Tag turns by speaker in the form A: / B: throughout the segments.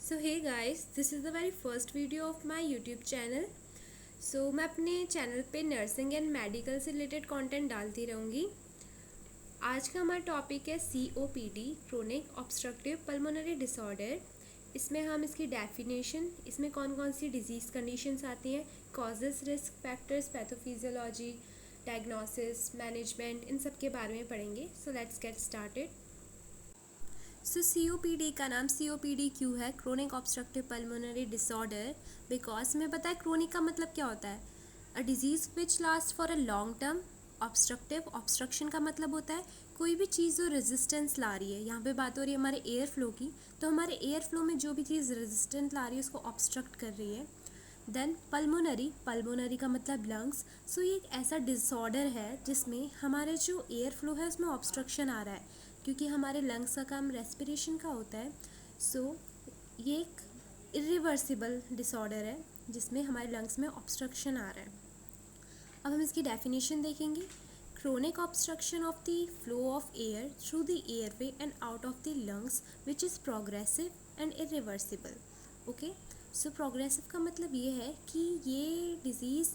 A: So hey guys, this is the very first video of my YouTube channel. मैं अपने channel पे nursing and medical से related content डालती रहूँगी। आज का हमारा टॉपिक है COPD, chronic obstructive pulmonary disorder. इसमें हम इसकी डेफिनेशन, इसमें कौन कौन सी डिजीज़ कंडीशंस आती हैं, causes, risk factors, pathophysiology, diagnosis, management, इन सब के बारे में पढ़ेंगे। So let's get started. COPD का नाम COPD क्यों है, chronic obstructive pulmonary disorder, because हमें पता है क्रोनिक का मतलब क्या होता है, a disease which last for a long term. Obstruction का मतलब होता है कोई भी चीज़ जो रेजिस्टेंस ला रही है। यहाँ पे बात हो रही है हमारे एयर फ्लो की, तो हमारे एयर फ्लो में जो भी चीज़ रेजिस्टेंट ला रही है उसको ऑब्स्ट्रक्ट कर रही है। देन पल्मोनरी का मतलब लंग्स। ये एक ऐसा डिसऑर्डर है जिसमें हमारे जो एयर फ्लो है उसमें ऑब्स्ट्रक्शन आ रहा है, क्योंकि हमारे लंग्स का काम रेस्पिरेशन का होता है। ये एक इरिवर्सिबल डिसऑर्डर है जिसमें हमारे लंग्स में ऑब्स्ट्रक्शन आ रहा है। अब हम इसकी डेफिनेशन देखेंगे। Chronic obstruction of the flow of air through the airway and out of the lungs which is progressive and irreversible. Okay, progressive का मतलब ये है कि ये डिज़ीज़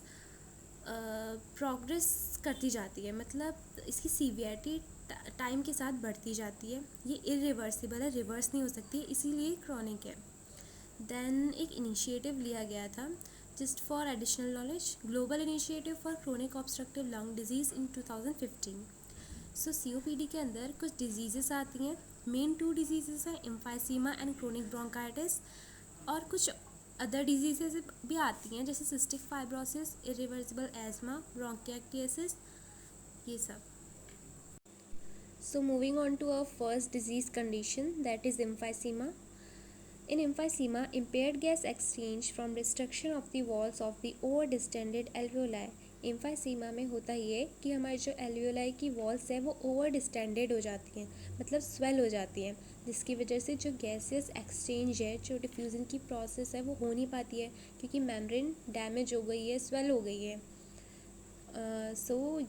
A: प्रोग्रेस करती जाती है, मतलब इसकी सीवियरिटी टाइम के साथ बढ़ती जाती है। ये इरिवर्सिबल है, रिवर्स नहीं हो सकती, इसीलिए क्रॉनिक है। देन एक इनिशिएटिव लिया गया था, just for additional knowledge, global initiative for chronic obstructive lung disease in 2015। COPD के अंदर कुछ डिजीज़ेस आती हैं। मेन 2 डिजीज़ेस हैं, एम्फाइसीमा एंड क्रोनिक ब्रोंकाइटिस, और कुछ अदर डिजीज़ेस भी आती हैं जैसे सिस्टिक फाइब्रोसिस, इरिवर्सिबल एस्मा, ब्रोंकिएक्टिसिस, ये सब। Moving on to our first disease condition, that is emphysema. In emphysema, impaired gas exchange from destruction of the walls of the over-distended alveoli. Emphysema में होता ये कि हमारे जो एल्वियोलाई की वॉल्स है वो ओवर डिस्टेंडेड हो जाती हैं, मतलब स्वेल हो जाती हैं, जिसकी वजह से जो गैसेस एक्सचेंज है, जो डिफ्यूज़न की प्रोसेस है वो हो नहीं पाती है, क्योंकि मेम्ब्रेन डैमेज हो गई है, स्वेल हो गई है।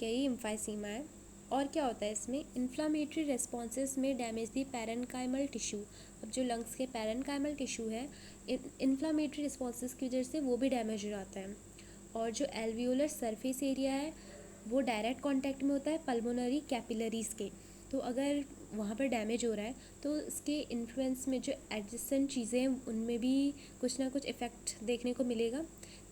A: यही एम्फाइसीमा है। और क्या होता है इसमें, इन्फ्लामेटरी रेस्पॉन्सेस में डैमेज दी पैरेनकाइमल टिश्यू। अब जो लंग्स के पैरेनकाइमल टिश्यू है, इन्फ्लामेटरी रिस्पॉन्सेस की वजह से वो भी डैमेज हो जाता है। और जो एल्वियोलर सरफेस एरिया है वो डायरेक्ट कांटेक्ट में होता है पल्मोनरी कैपिलरीज़ के, तो अगर वहाँ पर डैमेज हो रहा है तो इसके इन्फ्लुएंस में जो एडजेसेंट चीज़ें हैं उनमें भी कुछ ना कुछ इफ़ेक्ट देखने को मिलेगा,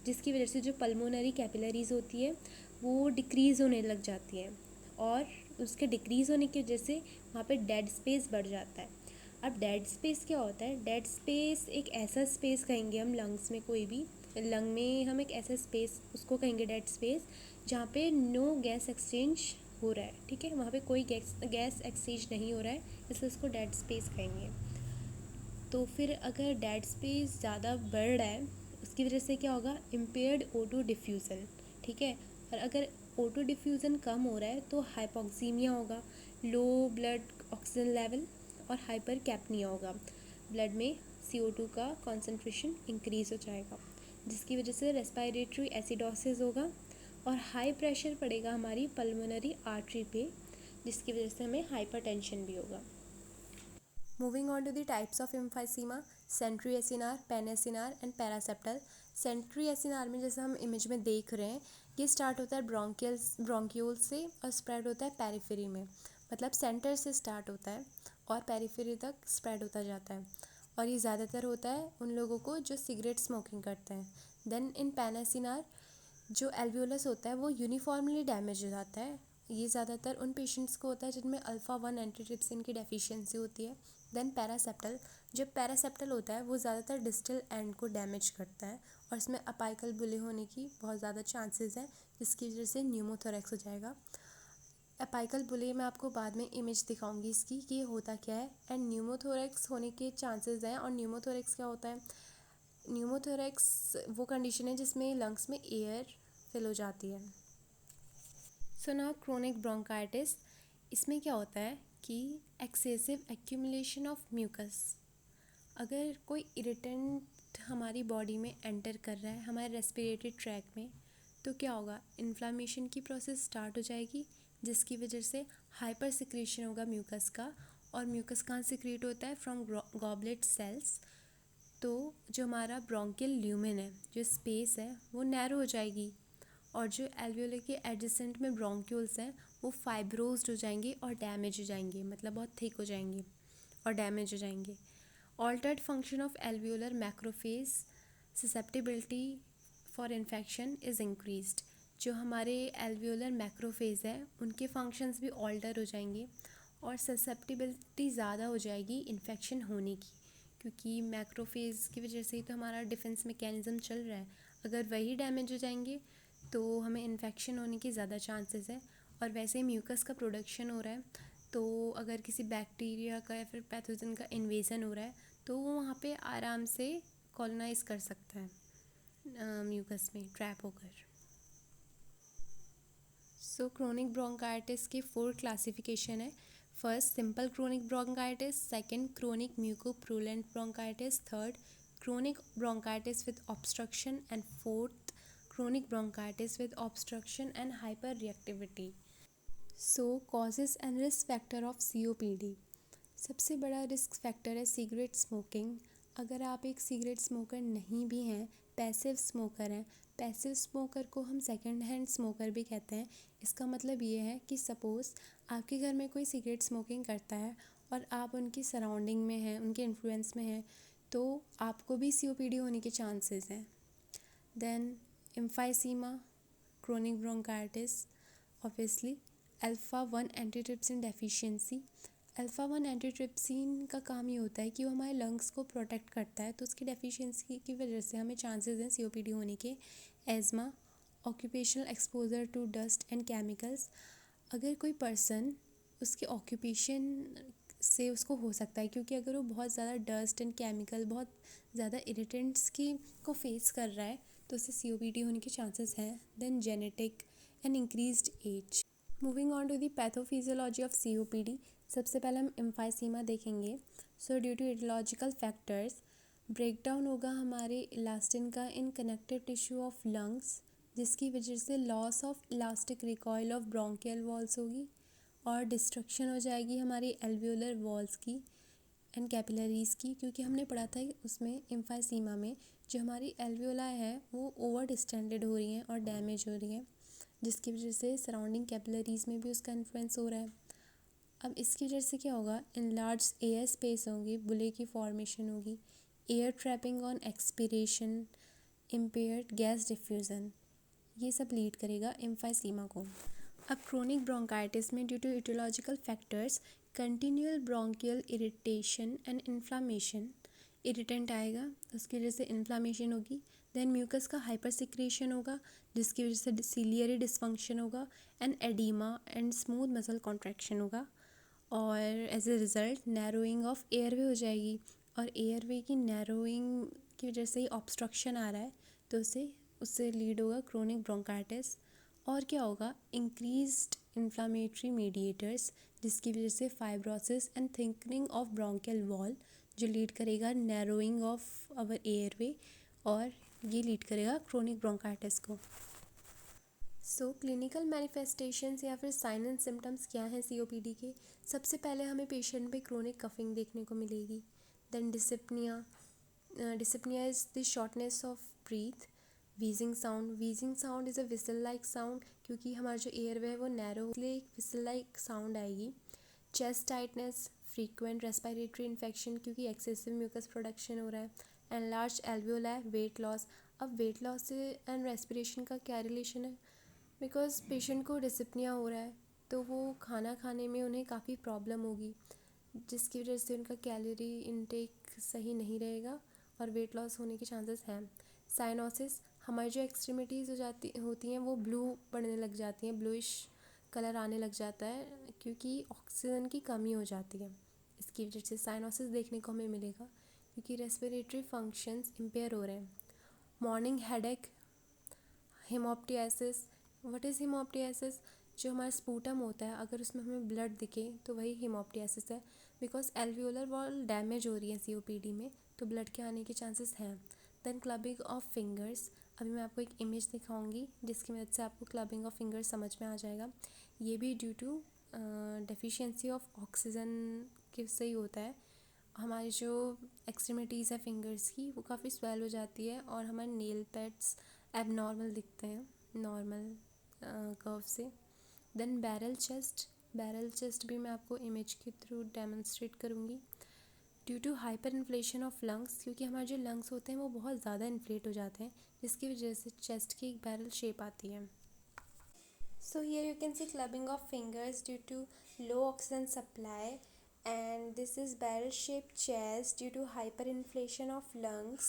A: जिसकी वजह से जो पल्मोनरी कैपिलरीज़ होती है वो डिक्रीज़ होने लग जाती हैं, और उसके डिक्रीज़ होने की वजह से वहाँ पे डेड स्पेस बढ़ जाता है। अब डेड स्पेस क्या होता है, डेड स्पेस एक ऐसा स्पेस कहेंगे हम लंग्स में, कोई भी लंग में हम एक ऐसा स्पेस उसको कहेंगे डेड स्पेस जहाँ पे नो गैस एक्सचेंज हो रहा है। ठीक है, वहाँ पे कोई गैस एक्सचेंज नहीं हो रहा है, इसलिए उसको डेड स्पेस कहेंगे। तो फिर अगर डेड स्पेस ज़्यादा बढ़ रहा है उसकी वजह से क्या होगा, इम्पेयर्ड O2 डिफ्यूज़न। ठीक है, और अगर O2 डिफ्यूज़न कम हो रहा है तो हाइपोक्सीमिया होगा, लो ब्लड ऑक्सीजन लेवल, और हाइपर कैपनिया होगा, ब्लड में CO2 का कॉन्सेंट्रेशन इंक्रीज़ हो जाएगा, जिसकी वजह से रेस्पिरेटरी एसिडोसिस होगा, और हाई प्रेशर पड़ेगा हमारी पल्मोनरी आर्टरी पे, जिसकी वजह से हमें हाइपरटेंशन भी होगा। Moving on to the types of emphysema, centriacinar, panacinar and paraseptal. Centriacinar में जैसे हम इमेज में देख रहे हैं, ये स्टार्ट होता है ब्रोंक्यूल से और स्प्रेड होता है पेरिफेरी में, मतलब सेंटर से स्टार्ट होता है और पेरिफेरी तक स्प्रेड होता जाता है, और ये ज़्यादातर होता है उन लोगों को जो सिगरेट स्मोकिंग करते हैं। देन इन पेन एसिनार जो एल्वियोलस होता है वो यूनिफॉर्मली डैमेज हो जाता है, ये ज़्यादातर उन पेशेंट्स को होता है जिनमें अल्फ़ा-1 एंटीट्रिप्सिन की डेफिशिएंसी होती है। देन पैरासेप्टल, जो पैरासेप्टल होता है वो ज़्यादातर डिस्टल एंड को डैमेज करता है, और इसमें अपाइकल बुले होने की बहुत ज़्यादा चांसेस हैं, जिसकी वजह से न्यूमोथोरैक्स हो जाएगा। अपाइकल बुले मैं आपको बाद में इमेज दिखाऊंगी इसकी कि ये होता क्या है, एंड न्यूमोथोरैक्स होने के चांसेस हैं। और न्यूमोथोरैक्स क्या होता है, न्यूमोथोरैक्स वो कंडीशन है जिसमें लंग्स में एयर फिल हो जाती है। नाउ क्रोनिक ब्रोंकाइटिस, इसमें क्या होता है कि एक्सेसिव एक्यूमुलेशन ऑफ म्यूकस। अगर कोई इरिटेंट हमारी बॉडी में एंटर कर रहा है हमारे रेस्पिरेटरी ट्रैक में, तो क्या होगा, इन्फ्लामेशन की प्रोसेस स्टार्ट हो जाएगी, जिसकी वजह से हाइपर सिक्रेशन होगा म्यूकस का। और म्यूकस कहाँ सिक्रेट होता है, फ्रॉम गॉबलेट सेल्स। तो जो हमारा ब्रोंकियल ल्यूमेन है, जो स्पेस है, वो नैरो हो जाएगी और जो एल्वियोलर के एडजेसेंट में ब्रोंक्यूल्स हैं वो फाइब्रोज्ड हो जाएंगे और डैमेज हो जाएंगे, मतलब बहुत थिक हो जाएंगे और डैमेज हो जाएंगे। Altered function of alveolar macrophage susceptibility for infection is increased. जो हमारे एल्वियोलर मैक्रोफेज है उनके फंक्शंस भी ऑल्टर हो जाएंगे और ससेप्टिबिलिटी ज़्यादा हो जाएगी इन्फेक्शन होने की, क्योंकि मैक्रोफेज की वजह से ही तो हमारा डिफेंस मैकेनिज़्म चल रहा है। अगर वही डैमेज हो जाएंगे तो हमें इन्फेक्शन होने की ज़्यादा चांसेस है। और वैसे ही म्यूकस का प्रोडक्शन हो रहा है, तो अगर किसी बैक्टीरिया का या फिर पैथोजन का इन्वेजन हो रहा है तो वो वहाँ पे आराम से कॉलोनाइज कर सकता है म्यूकस में ट्रैप होकर। सो क्रोनिक ब्रोंकाइटिस के 4 क्लासिफिकेशन है। First simple chronic bronchitis, second chronic mucopurulent bronchitis, third chronic bronchitis with obstruction and fourth chronic bronchitis with obstruction and hyper reactivity. So causes and risk factor of COPD। सबसे बड़ा risk factor है cigarette smoking. अगर आप एक cigarette smoker नहीं भी हैं, passive smoker हैं, पैसिव स्मोकर को हम सेकंड हैंड स्मोकर भी कहते हैं। इसका मतलब ये है कि सपोज़ आपके घर में कोई सिगरेट स्मोकिंग करता है और आप उनकी सराउंडिंग में हैं, उनके इन्फ्लुएंस में हैं, तो आपको भी COPD होने के चांसेस हैं। Then emphysema, chronic bronchitis, obviously alpha 1 antitrypsin deficiency. Alpha 1 antitrypsin का काम ये होता है कि वो हमारे लंग्स को प्रोटेक्ट करता है, तो उसकी डेफिशिएंसी की वजह से हमें चांसेस हैं COPD होने के। Asthma, occupational exposure to dust and chemicals. अगर कोई पर्सन उसके ऑक्यूपेशन से उसको हो सकता है, क्योंकि अगर वो बहुत ज़्यादा डस्ट एंड केमिकल, बहुत ज़्यादा इरिटेंट्स की को फेस कर रहा है तो उससे COPD होने के चांसेस हैं। Then genetic and increased age. Moving on to the pathophysiology of COPD। सबसे पहले हम एम्फाइसीमा देखेंगे। So due to aetiological factors breakdown होगा हमारे इलास्टिन का in connective tissue of lungs, जिसकी वजह से loss of elastic recoil of bronchial walls होगी और डिस्ट्रक्शन हो जाएगी हमारी एल्वियोलर वॉल्स की एंड कैपिलरीज़ की, क्योंकि हमने पढ़ा था उसमें एम्फाइसीमा में जो हमारी एल्वियोला है वो ओवर डिस्टेंडेड हो रही हैं और डैमेज हो रही हैं, जिसकी वजह से सराउंडिंग कैपिलरीज़ में भी उसका इन्फ्लुएंस हो रहा है। अब इसकी वजह से क्या होगा, इनलार्ज एयर स्पेस होगी, बुले की फॉर्मेशन होगी, air trapping on expiration, impaired gas diffusion, ये सब लीड करेगा एम्फाइसीमा को। अब क्रोनिक ब्रोंकाइटिस में due to aetiological factors continual bronchial irritation and inflammation, irritant आएगा उसकी वजह से इन्फ्लामेशन होगी। देन म्यूकस का हाइपर सिक्रेशन होगा जिसकी वजह से सीलियरी डिसफंक्शन होगा and oedema and smooth muscle contraction होगा और as a result narrowing of airway हो जाएगी और एयरवे की नैरोइंग की वजह से ही ऑब्स्ट्रक्शन आ रहा है तो उससे लीड होगा क्रोनिक ब्रोंकाइटिस। और क्या होगा, इंक्रीज्ड इन्फ्लामेटरी मीडिएटर्स जिसकी वजह से fibrosis and thickening of bronchial wall जो लीड करेगा नैरोइंग ऑफ आवर एयरवे और ये लीड करेगा क्रोनिक ब्रोंकाइटिस को। सो क्लिनिकल मैनिफेस्टेशंस या फिर साइन एंड सिम्टम्स क्या हैं COPD के। सबसे पहले हमें पेशेंट पे क्रोनिक कफिंग देखने को मिलेगी। Then dyspnoea, dyspnoea is the shortness of breath. Wheezing sound is a whistle like sound, क्योंकि हमारा जो एयरवे है वो नैरो, इसलिए एक विसल लाइक साउंड आएगी। Chest tightness, frequent respiratory infection क्योंकि एक्सेसिव म्यूकस प्रोडक्शन हो रहा है, and large alveoli, weight loss. अब वेट लॉस से एंड रेस्पिरेशन का क्या रिलेशन है, बिकॉज पेशेंट को डिसिप्निया हो रहा है तो वो खाना खाने में उन्हें काफ़ी प्रॉब्लम होगी जिसकी वजह से उनका कैलोरी इनटेक सही नहीं रहेगा और वेट लॉस होने के चांसेस हैं। साइनोसिस, हमारी जो एक्सट्रीमिटीज़ होती हैं वो ब्लू पड़ने लग जाती हैं, ब्लूइश कलर आने लग जाता है क्योंकि ऑक्सीजन की कमी हो जाती है। इसकी वजह से साइनोसिस देखने को हमें मिलेगा क्योंकि रेस्पिरेटरी फंक्शंस इम्पेयर हो रहे हैं। Morning headache, haemoptysis. What is haemoptysis, जो हमारा स्पूटम होता है अगर उसमें हमें ब्लड दिखे तो वही हेमोप्टियासिस है, बिकॉज एल्वियोलर वॉल डैमेज हो रही है COPD में तो ब्लड के आने के चांसेस हैं। देन क्लबिंग ऑफ फिंगर्स, अभी मैं आपको एक इमेज दिखाऊंगी जिसकी मदद से आपको क्लबिंग ऑफ फिंगर्स समझ में आ जाएगा। ये भी due to deficiency of oxygen के से ही होता है हमारी जो एक्सट्रीमिटीज़ है फिंगर्स की वो काफ़ी स्वेल हो जाती है और हमारे नेल पेड्स एबनॉर्मल दिखते हैं नॉर्मल कर्व से। देन बैरल चेस्ट भी मैं आपको इमेज के थ्रू डेमोन्स्ट्रेट करूँगी। Due to hyperinflation of lungs, क्योंकि हमारे जो लंग्स होते हैं वो बहुत ज़्यादा इन्फ्लेट हो जाते हैं, जिसकी वजह से चेस्ट की एक बैरल शेप आती है। So here you can see clubbing of fingers due to low oxygen supply, and this is barrel shaped chest due to hyperinflation of lungs.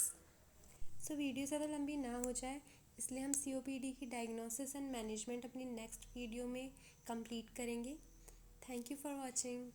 A: So video ज़्यादा लंबी ना हो जाए इसलिए हम COPD की डायग्नोसिस एंड मैनेजमेंट अपनी नेक्स्ट वीडियो में कंप्लीट करेंगे। Thank you for watching.